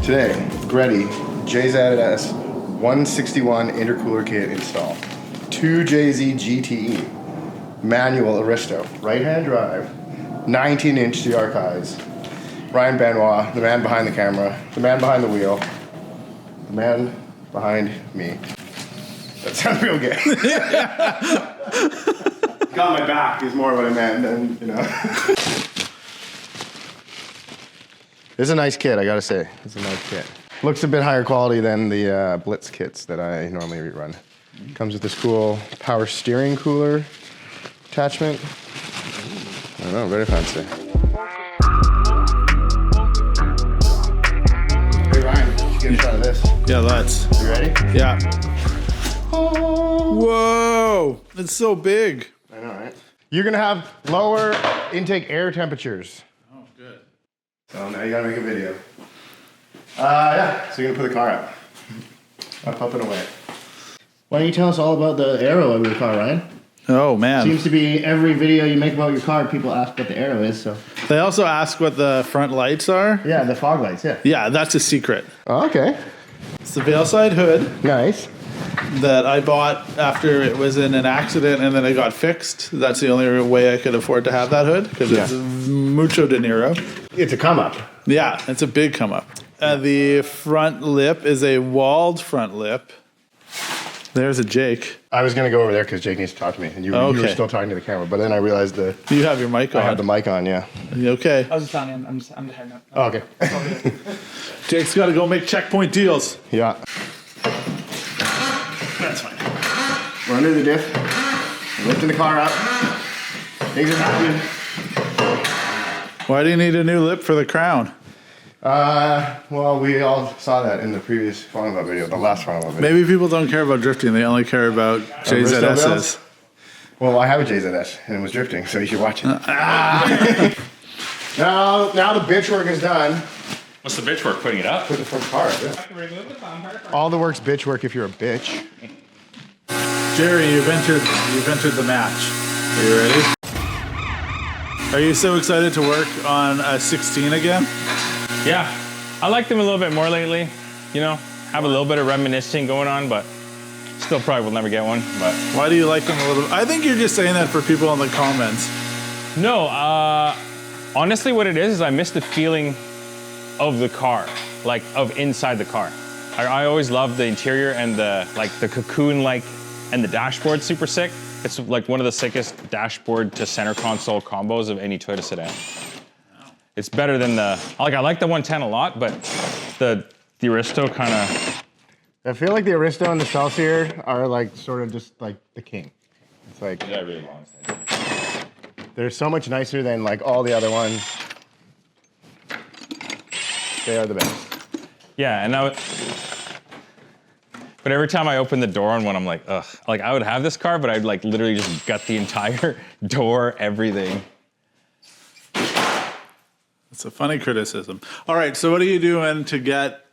Today, Greddy JZS 161 intercooler kit install. 2JZ GTE, manual Aristo, right-hand drive, 19-inch CR Kais. Ryan Benoit, the man behind the camera, the man behind the wheel, the man behind me. That sounds real gay. Got my back is more what I meant, and you know. It's a nice kit, I gotta say. It's a nice kit. Looks a bit higher quality than the Blitz kits that I normally rerun. Comes with this cool power steering cooler attachment. I don't know, very fancy. Hey Ryan, let's get a shot of this. Yeah, let's. You ready? Yeah. Oh. Whoa, it's so big. I know, right? You're gonna have lower intake air temperatures. Oh, good. So now you gotta make a video. Yeah, so you're gonna put the car up. Up and away. Why don't you tell us all about the aero of your car, Ryan? Oh, man. Seems to be every video you make about your car, people ask what the aero is, so. They also ask what the front lights are. Yeah, the fog lights, yeah. Yeah, that's a secret. Oh, okay. It's the veil side hood Nice. that I bought after it was in an accident and then it got fixed. That's the only way I could afford to have that hood because it's mucho dinero. It's a come up. Yeah, it's a big come up. The front lip is a walled front lip. There's a Jake. I was gonna go over there because Jake needs to talk to me, and you were still talking to the camera. But then I realized You have your mic on. I had the mic on, yeah. You okay? I was just telling you, I'm just heading up. Oh, okay. Jake's got to go make checkpoint deals. Yeah. That's fine. We're under the diff. We're lifting the car up. Things are happening. Why do you need a new lip for the crown? Well, we all saw that in the previous Falling About video, the last Falling About video. Maybe people don't care about drifting. They only care about JZSs. Well, I have a JZS, and it was drifting, so you should watch it. Now the bitch work is done. What's the bitch work? Putting it up? Put the front car up, yeah. Remove the bumper. All the work's bitch work if you're a bitch. Jerry, you've entered the match. Are you ready? Are you so excited to work on a 16 again? Yeah. I like them a little bit more lately. You know, have a little bit of reminiscing going on, but still probably will never get one. But Why do you like them a little? I think you're just saying that for people in the comments. no, honestly what it is I miss the feeling of the car, like of inside the car. I always loved the interior and the cocoon and the dashboard's super sick. It's like one of the sickest dashboard to center console combos of any Toyota sedan. It's better than I like the 110 a lot, but the Aristo kind of. I feel like the Aristo and the Celsior are like sort of just like the king. It's like Yeah, really long. they're so much nicer than like all the other ones. They are the best. Yeah, and but every time I open the door on one, I'm like, ugh. Like I would have this car, but I'd like literally just gut the entire door, everything. It's a funny criticism. All right, so what are you doing to get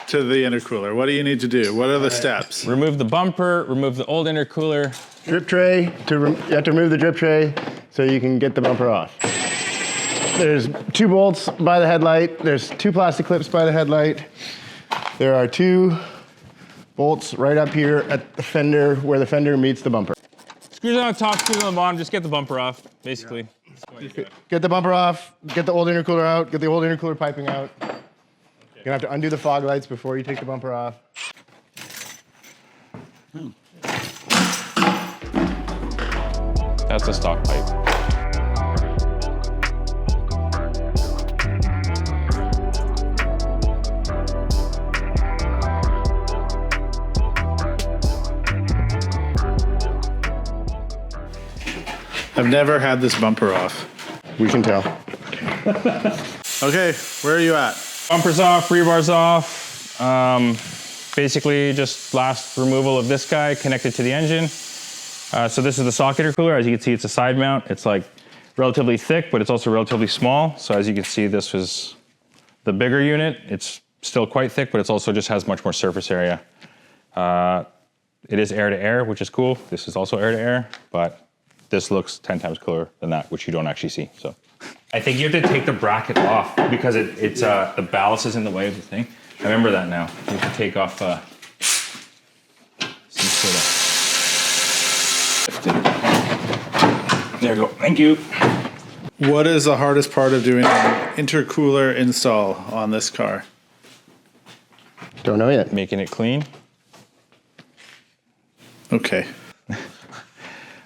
to the intercooler? What do you need to do? What are the steps? Remove the bumper, remove the old intercooler. Drip tray, you have to remove the drip tray so you can get the bumper off. There's 2 bolts by the headlight. There's 2 plastic clips by the headlight. There are 2 bolts right up here at the fender where the fender meets the bumper. Screws on the top, screws on the bottom, just get the bumper off, basically. Get the bumper off, get the old intercooler out, get the old intercooler piping out. You're gonna have to undo the fog lights before you take the bumper off. That's the stock pipe. I've never had this bumper off. We can tell. Okay, where are you at? Bumper's off, rear bar's off. Basically just last removal of this guy connected to the engine. So this is the stock intercooler. As you can see, it's a side mount. It's like relatively thick, but it's also relatively small. So as you can see, this was the bigger unit. It's still quite thick, but it's also just has much more surface area. It is air to air, which is cool. This is also air to air, but this looks 10 times cooler than that, which you don't actually see. So I think you have to take the bracket off because it's the ballast is in the way of the thing. I remember that now. You can take off some sort of. There you go. Thank you. What is the hardest part of doing an intercooler install on this car? Don't know yet. Making it clean. Okay.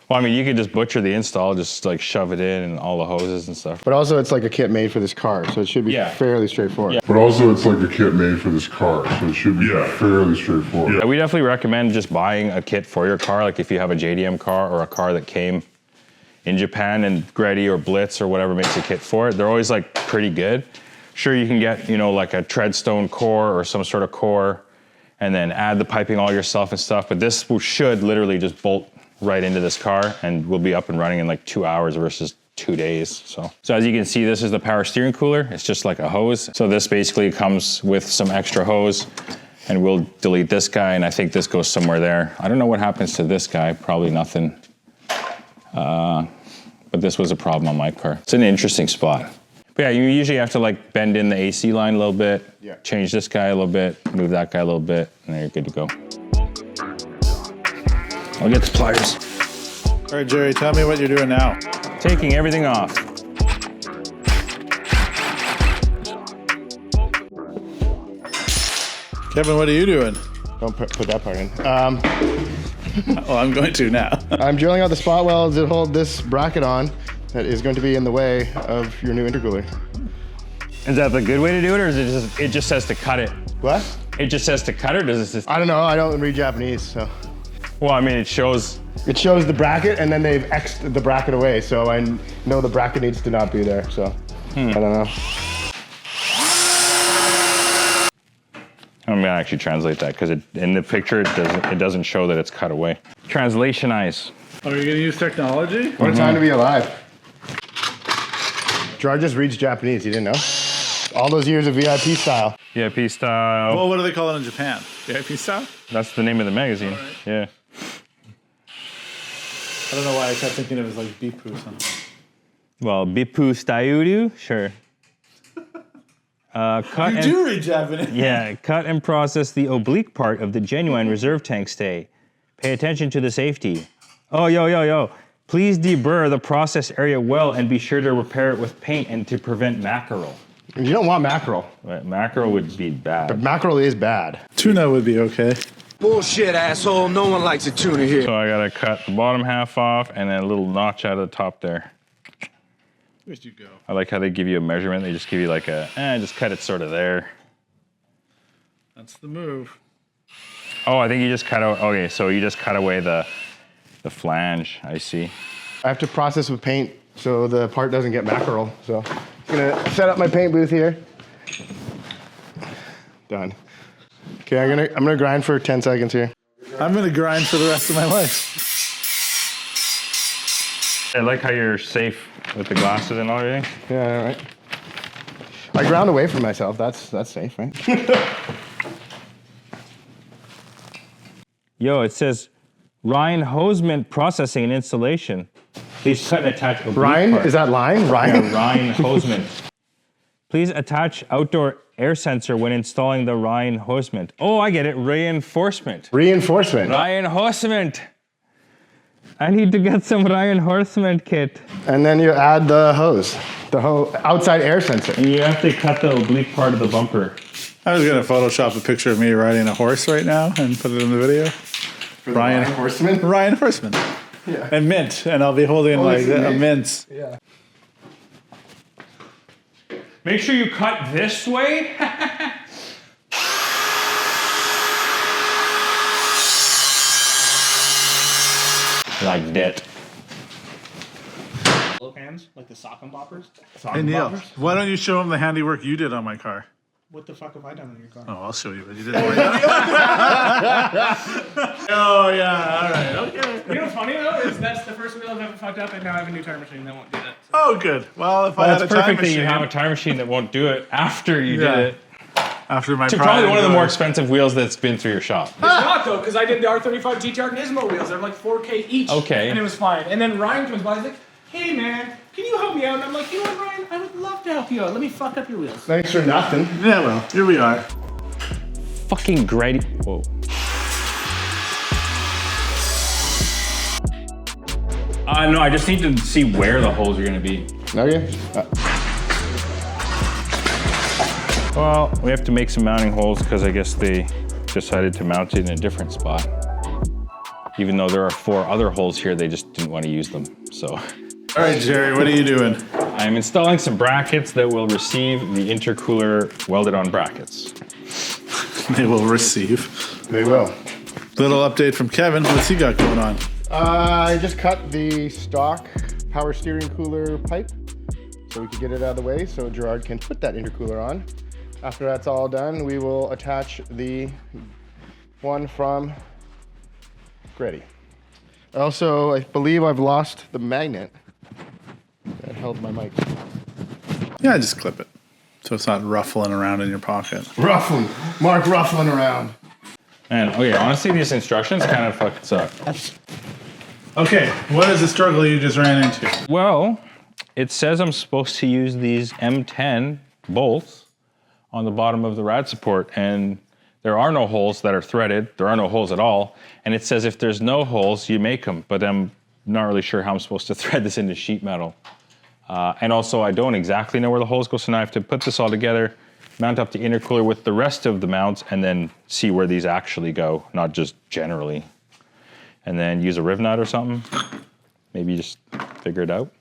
Well, I mean, you could just butcher the install, just like shove it in and all the hoses and stuff. But also, it's like a kit made for this car, so it should be fairly straightforward. Yeah. But also, it's like a kit made for this car, so it should be fairly straightforward. We definitely recommend just buying a kit for your car, like if you have a JDM car or a car that came in Japan and Greddy or Blitz or whatever makes a kit for it. They're always like pretty good. Sure, you can get, you know, like a treadstone core or some sort of core and then add the piping all yourself and stuff, but this should literally just bolt right into this car and we'll be up and running in like 2 hours versus 2 days. So as you can see, this is the power steering cooler. It's just like a hose. So this basically comes with some extra hose and we'll delete this guy and I think this goes somewhere there. I don't know what happens to this guy, probably nothing. But this was a problem on my car. It's an interesting spot. But yeah, you usually have to like bend in the AC line a little bit, change this guy a little bit, move that guy a little bit, and then you're good to go. I'll get the pliers. All right, Jerry, tell me what you're doing now. Taking everything off. Kevin, what are you doing? Don't put that part in. Well, I'm going to now. I'm drilling out the spot welds that hold this bracket on that is going to be in the way of your new intercooler. Is that the good way to do it, or is it just says to cut it? What? It just says to cut it, or does it just... I don't know, I don't read Japanese, so. Well, I mean, it shows... It shows the bracket and then they've X'd the bracket away, so I know the bracket needs to not be there, so. I don't know. I'm gonna actually translate that because in the picture it doesn't show that it's cut away. Translationize. Are you gonna use technology? What a time to be alive. Gerard just reads Japanese, you didn't know? All those years of VIP style. VIP style. Well, what do they call it in Japan? VIP style? That's the name of the magazine. All right. Yeah. I don't know why I kept thinking it was like Bipu something. Well, Bipu Stayuru, sure. Cut You do read Japanese. Yeah, cut and process the oblique part of the genuine reserve tank stay. Pay attention to the safety. Oh, yo. Please deburr the process area well and be sure to repair it with paint and to prevent mackerel. You don't want mackerel. Right, mackerel would be bad. But mackerel is bad. Tuna would be okay. Bullshit, asshole. No one likes a tuna here. So I gotta cut the bottom half off and then a little notch out of the top there. Where'd you go? I like how they give you a measurement. They just give you like a, just cut it sort of there. That's the move. Oh, I think you just cut out, okay, so you just cut away the flange, I see. I have to process with paint so the part doesn't get mackerel. So I'm gonna set up my paint booth here. Done. Okay, I'm gonna grind for 10 seconds here. I'm gonna grind for the rest of my life. I like how you're safe with the glasses and everything. Yeah, all right. I ground away from myself. That's safe, right? Yo, it says Ryan Hosement Processing and Installation. Please cut and attach oblique Ryan? part. Is that line? Ryan? Yeah, Ryan Hosement. Please attach outdoor air sensor when installing the Ryan Hosement. Oh, I get it. Reinforcement. Reinforcement. Reinforcement. I need to get some reinforcement kit. And then you add the hose, outside air sensor. And you have to cut the oblique part of the bumper. I was gonna Photoshop a picture of me riding a horse right now and put it in the video. Ryan Horseman? Ryan Horseman. Yeah. And mint, and I'll be holding like a mint. Yeah. Make sure you cut this way. Like that. Low hands, like the sock and boppers. Hey Neil, why don't you show him the handiwork you did on my car? What the fuck have I done on your car? Oh, I'll show you what you did. Oh yeah, all right, okay. You know what's funny though is that's the first wheel I've ever fucked up, and now I have a new tire machine that won't do that. So. Oh good. Well, if I had That's a time perfect that machine, you have a time machine that won't do it after you Yeah. did it. after my It's probably one of the more expensive wheels that's been through your shop. It's not though, because I did the R35 GTR Nismo wheels. They're like 4K each. Okay. And it was fine. And then Ryan comes by, he's like, "Hey man, can you help me out?" And I'm like, "You know what, Ryan? I would love to help you out. Let me fuck up your wheels." Thanks for nothing. Yeah, well, here we are. fucking Greddy. Whoa. No, I just need to see where the holes are gonna be. Okay. Well, we have to make some mounting holes because I guess they decided to mount it in a different spot. Even though there are 4 other holes here, they just didn't want to use them, so. All right, Jerry, what are you doing? I'm installing some brackets that will receive the intercooler welded on brackets. They will receive. They will. Little update from Kevin. What's he got going on? I just cut the stock power steering cooler pipe so we can get it out of the way so Gerard can put that intercooler on. After that's all done, we will attach the one from Greddy. Also, I believe I've lost the magnet that held my mic. Yeah, just clip it. So it's not ruffling around in your pocket. Ruffling. Mark ruffling around. And okay, honestly, these instructions kind of fucking suck. Okay, what is the struggle you just ran into? Well, it says I'm supposed to use these M10 bolts on the bottom of the rad support, and there are no holes that are threaded. There are no holes at all. And it says if there's no holes, you make them, but I'm not really sure how I'm supposed to thread this into sheet metal. And also, I don't exactly know where the holes go, so now I have to put this all together, mount up the intercooler with the rest of the mounts, and then see where these actually go, not just generally. And then use a riv nut or something. Maybe just figure it out.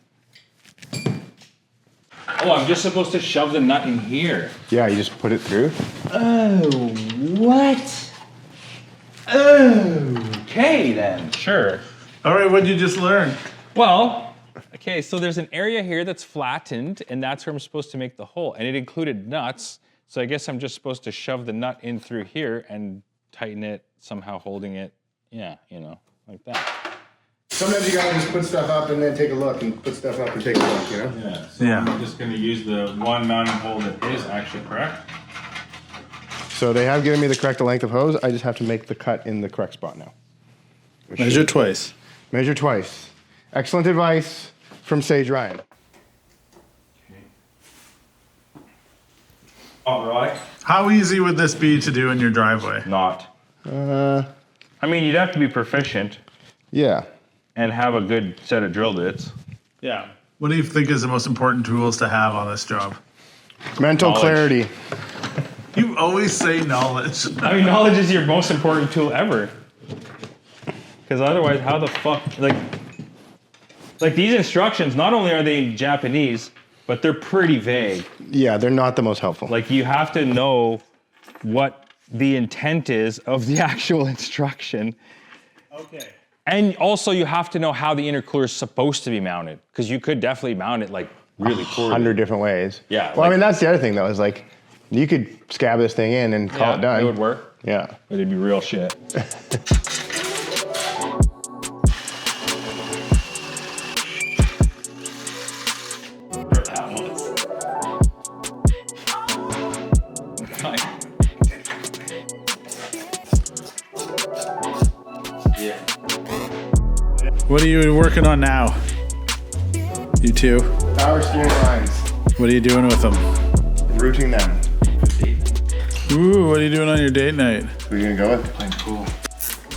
Oh, I'm just supposed to shove the nut in here. Yeah, you just put it through. Oh, what? Okay then. Sure. All right, what did you just learn? Well, okay, so there's an area here that's flattened, and that's where I'm supposed to make the hole. And it included nuts, so I guess I'm just supposed to shove the nut in through here and tighten it, somehow holding it. Yeah, you know, like that. Sometimes you gotta just put stuff up and then take a look, and put stuff up and take a look, you know? Yeah, so Yeah. I'm just gonna use the one mounting hole that is actually correct. So they have given me the correct length of hose. I just have to make the cut in the correct spot now. Measure twice. Measure twice. Excellent advice from Sage Ryan. All right. How easy would this be to do in your driveway? Not. I mean, you'd have to be proficient Yeah. and have a good set of drill bits. Yeah. What do you think is the most important tools to have on this job? Mental Knowledge. clarity. You always say knowledge. I mean, knowledge is your most important tool ever. Because otherwise, how the fuck, like these instructions, not only are they in Japanese, but they're pretty vague. Yeah, they're not the most helpful. Like you have to know what the intent is of the actual instruction. Okay. And also you have to know how the intercooler is supposed to be mounted. Because you could definitely mount it like really poorly. 100 different ways. Yeah, Well, I mean, that's the other thing though, is like, you could scab this thing in and call it done. It would work. Yeah. But it'd be real shit. What are you working on now? You two? Power steering lines. What are you doing with them? Routing them. Ooh, what are you doing on your date night? Who are you gonna go with? Playing pool.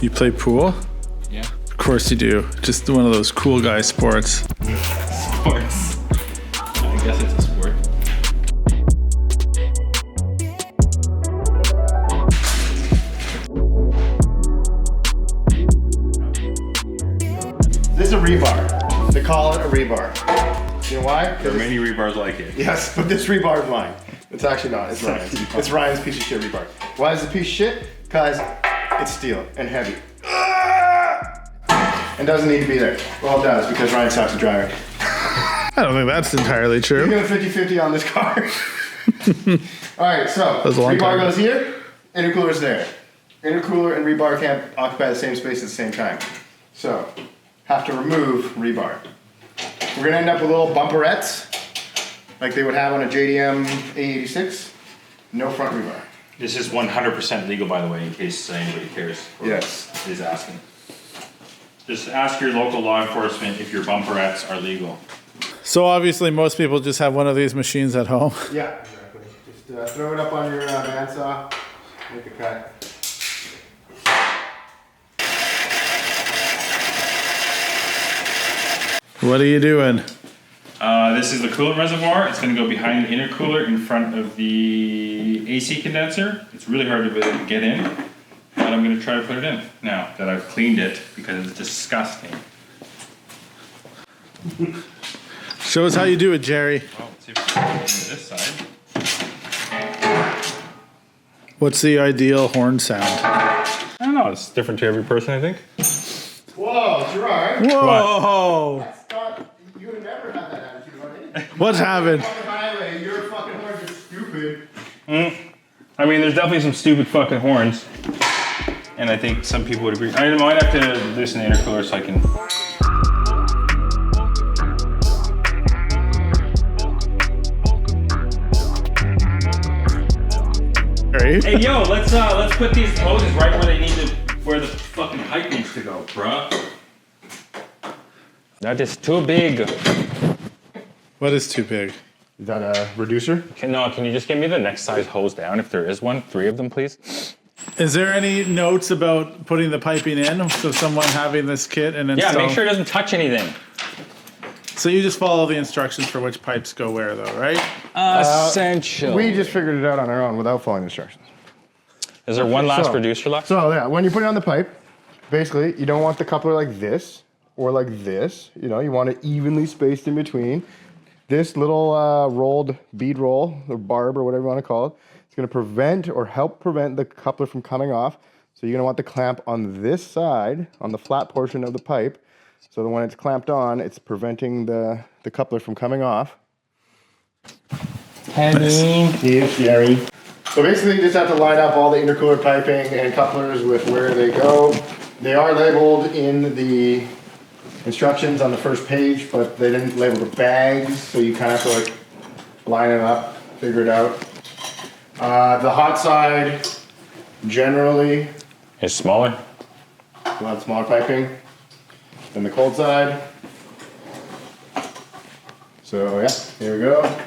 You play pool? Yeah. Of course you do. Just one of those cool guy sports. Sports. I guess it's a sport. This is a rebar. They call it a rebar. You know why? There are many rebars like it. Yes, but this rebar is mine. It's actually not. It's Ryan's. It's Ryan's piece of shit rebar. Why is it a piece of shit? Because it's steel and heavy. And doesn't need to be there. Well, it does because Ryan sucks at driving. I don't think that's entirely You're true. going 50-50 on this car. All right, so was a long rebar time goes here, intercooler's there. Intercooler and rebar can't occupy the same space at the same time. So, have to remove rebar. We're gonna end up with little bumperettes, like they would have on a JDM A86. No front rebar. This is 100% legal, by the way, in case anybody cares. Or Yes. is asking. Just ask your local law enforcement if your bumperettes are legal. So obviously most people just have one of these machines at home. Yeah, exactly. Just throw it up on your bandsaw, Make a cut. What are you doing? This is the coolant reservoir. It's going to go behind the intercooler in front of the AC condenser. It's really hard to get in, but I'm going to try to put it in now that I've cleaned it because it's disgusting. Show us how you do it, Jerry. Well, let's see if we can get into this side. What's the ideal horn sound? I don't know. It's different to every person, I think. Whoa, Gerard. Whoa! That's not, you would have never had that attitude on it. What's happened? Fucking highway, your fucking horns are stupid. I mean, there's definitely some stupid fucking horns, and I think some people would agree. I might have to loosen the intercooler so I can. Hey yo, let's put these hoses right where they need to, where the fucking pipe needs to go, bruh. That is too big. What is too big? Is that a reducer? Can you just give me the next size hose down if there is one? 3 of them, please. Is there any notes about putting the piping in? So someone having this kit and Yeah, install? make sure it doesn't touch anything. So you just follow the instructions for which pipes go where, though, right? Essential. We just figured it out on our own without following instructions. Is there one last reducer left? So yeah, when you put it on the pipe, basically you don't want the coupler like this or like this. You know, you want it evenly spaced in between. This little rolled bead roll or barb or whatever you want to call it, it's going to prevent or help prevent the coupler from coming off. So you're going to want the clamp on this side, on the flat portion of the pipe. So that when it's clamped on, it's preventing the coupler from coming off. Yes, Jerry. So basically you just have to line up all the intercooler piping and couplers with where they go. They are labeled in the instructions on the first page, but they didn't label the bags, so you kind of have to like line it up, figure it out. The hot side generally It's smaller. a lot smaller piping than the cold side. So yeah, here we go.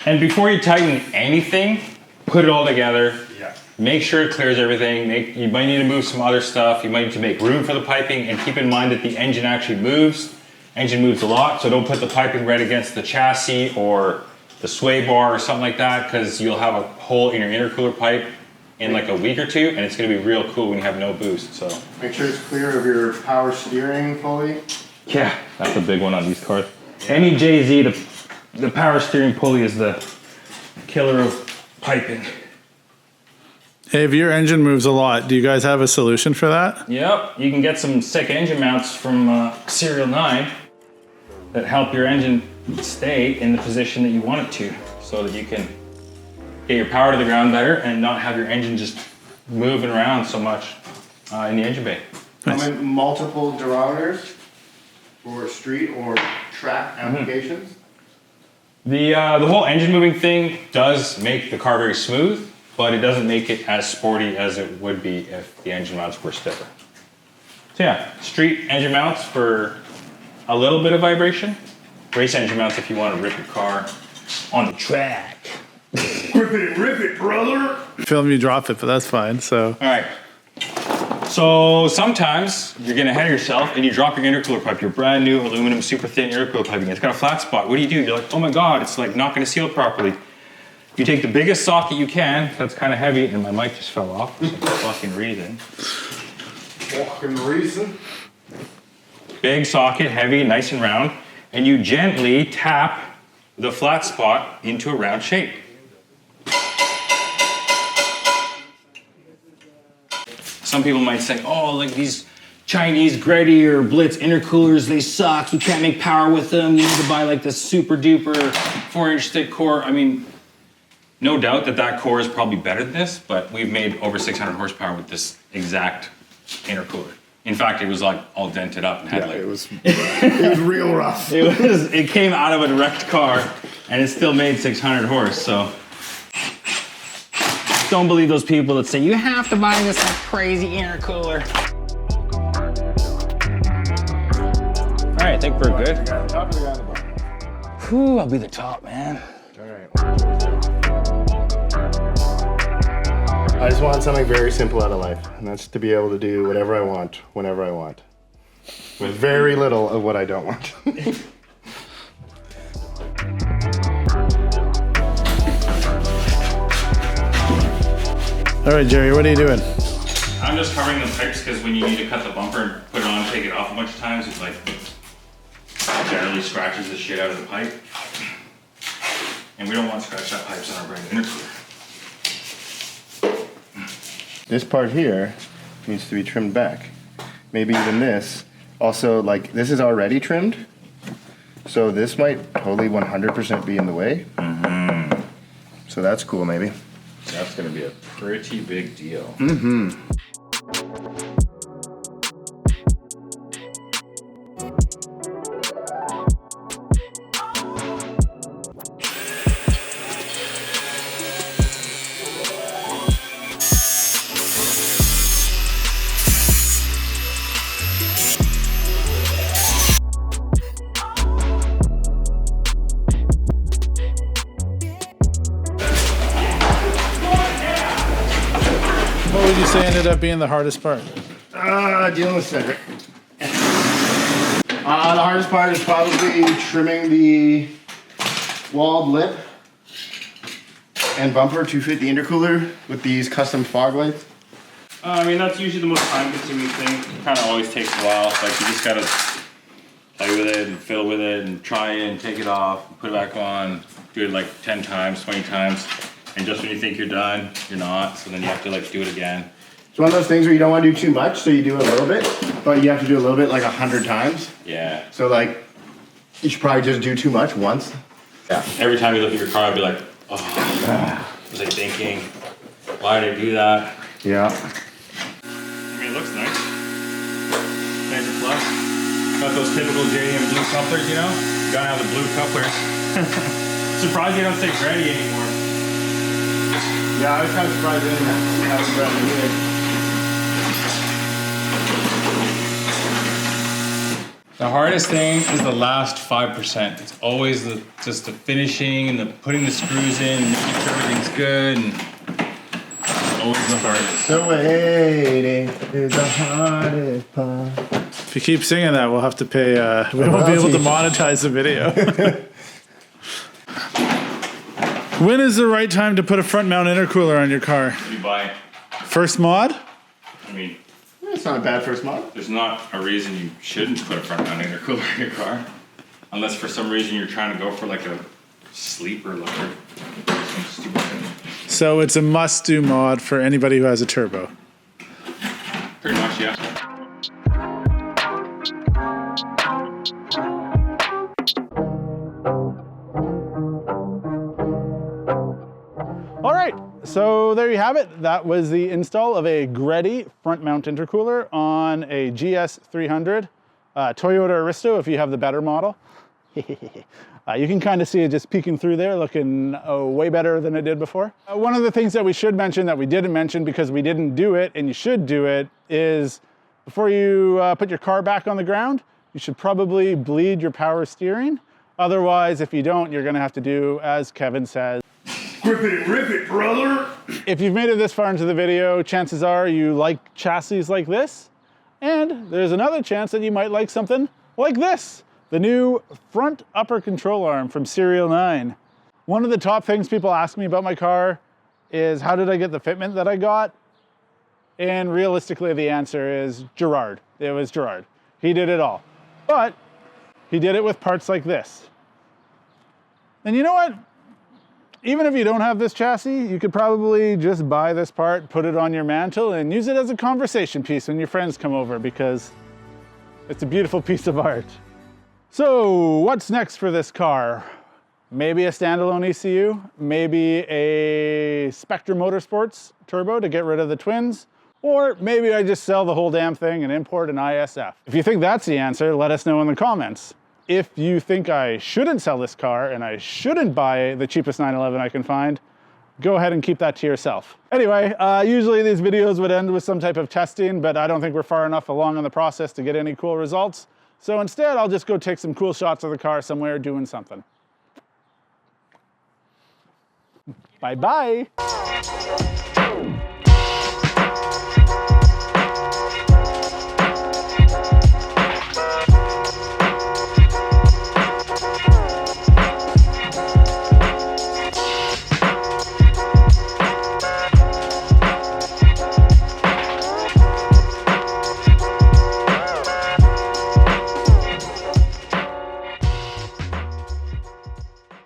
And before you tighten anything, put it all together. Yeah. Make sure it clears everything. You might need to move some other stuff. You might need to make room for the piping, and keep in mind that the engine actually moves. Engine moves a lot, so don't put the piping right against the chassis or the sway bar or something like that, because you'll have a hole in your intercooler pipe in like a week or two, and it's going to be real cool when you have no boost. So Make sure it's clear of your power steering pulley. yeah, that's a big one on these cars. Any JZ, the power steering pulley is the killer of piping. Hey, if your engine moves a lot, do you guys have a solution for that? Yep, you can get some sick engine mounts from SERIALNINE that help your engine stay in the position that you want it to, so that you can get your power to the ground better and not have your engine just moving around so much in the engine bay. Come in multiple durometers for street or track applications. The whole engine moving thing does make the car very smooth, but it doesn't make it as sporty as it would be if the engine mounts were stiffer. So yeah, street engine mounts for a little bit of vibration. Race engine mounts if you want to rip your car on the track. Rip it, brother! Film you drop it, but that's fine. So All right. So sometimes you're getting ahead of yourself and you drop your intercooler pipe, your brand new aluminum super thin intercooler piping. It's got a flat spot. What do? You're like, oh my God, it's like not going to seal properly. You take the biggest socket you can. That's kind of heavy, and my mic just fell off for some fucking reason. Fucking reason. Big socket, heavy, nice and round, and you gently tap the flat spot into a round shape. Some people might say, oh, like these Chinese Greddy or Blitz intercoolers, they suck. You can't make power with them. You need to buy like this super duper 4-inch thick core. I mean, no doubt that core is probably better than this, but we've made over 600 horsepower with this exact intercooler. In fact, it was like all dented up and had like... It was real rough. It came out of a wrecked car, and it still made 600 horse, so... Don't believe those people that say, you have to buy this like crazy intercooler. All right, I think we're good. Top of the guy on the bottom. Whew, I'll be the top, man. All right. I just want something very simple out of life, and that's to be able to do whatever I want, whenever I want. With very little of what I don't want. All right, Jerry, what are you doing? I'm just covering the pipes because when you need to cut the bumper and put it on and take it off a bunch of times, it's like generally scratches the shit out of the pipe. And we don't want scratched out pipes on our brand new intercooler. This part here needs to be trimmed back. Maybe even this. Also, like, this is already trimmed. So this might totally 100% be in the way. Mm-hmm. So that's cool, maybe. That's gonna be a pretty big deal. Mm-hmm. What would you say ended up being the hardest part? Dealing with Cedric. The hardest part is probably trimming the walled lip and bumper to fit the intercooler with these custom fog lights. I mean, that's usually the most time-consuming thing. It kind of always takes a while. Like, you just gotta play with it and fiddle with it and try it and take it off and put it back on. Do it like 10 times, 20 times. And just when you think you're done, you're not. So then you have to like do it again. It's one of those things where you don't want to do too much, so you do a little bit, but you have to do a little bit like 100 times. Yeah. So like, you should probably just do too much once. Yeah. Every time you look at your car, I'd be like, oh, was I thinking, why did I do that? Yeah. I mean, it looks nice. Nice and plus. Got those typical JDM blue couplers, you know? You gotta have the blue couplers. Surprised they don't say Greddy anymore. Yeah, I was kind of surprised they didn't have some brand new either. The hardest thing is the last 5%. It's always just the finishing and the putting the screws in and making sure everything's good, and it's always the hardest. The waiting is the hardest part. If you keep singing that, we'll have to pay, we won't be able to monetize the video. When is the right time to put a front mount intercooler on your car? You buy it. First mod? I mean, It's not a bad first model. there's not a reason you shouldn't put a front mount intercooler in your car. Unless for some reason you're trying to go for like a sleeper loader. Some stupid thing. So it's a must-do mod for anybody who has a turbo. Pretty much, yeah. All right, so there you have it. That was the install of a Greddy front mount intercooler on a GS300 Toyota Aristo if you have the better model. You can kind of see it just peeking through there, looking way better than it did before. One of the things that we should mention that we didn't mention because we didn't do it and you should do it is before you put your car back on the ground, you should probably bleed your power steering. Otherwise, if you don't, you're gonna have to do as Kevin says. Grip it and rip it, brother! If you've made it this far into the video, chances are you like chassis like this, and there's another chance that you might like something like this, the new front upper control arm from SERIALNINE. One of the top things people ask me about my car is how did I get the fitment that I got? And realistically, the answer is Gerard. It was Gerard. He did it all. But he did it with parts like this. And you know what? Even if you don't have this chassis, you could probably just buy this part, put it on your mantle, and use it as a conversation piece when your friends come over because it's a beautiful piece of art. So what's next for this car? Maybe a standalone ECU, maybe a Spectre Motorsports turbo to get rid of the twins, or maybe I just sell the whole damn thing and import an ISF. If you think that's the answer, let us know in the comments. If you think I shouldn't sell this car and I shouldn't buy the cheapest 911 I can find, go ahead and keep that to yourself. Anyway, usually these videos would end with some type of testing, but I don't think we're far enough along in the process to get any cool results. So instead, I'll just go take some cool shots of the car somewhere doing something. Bye-bye.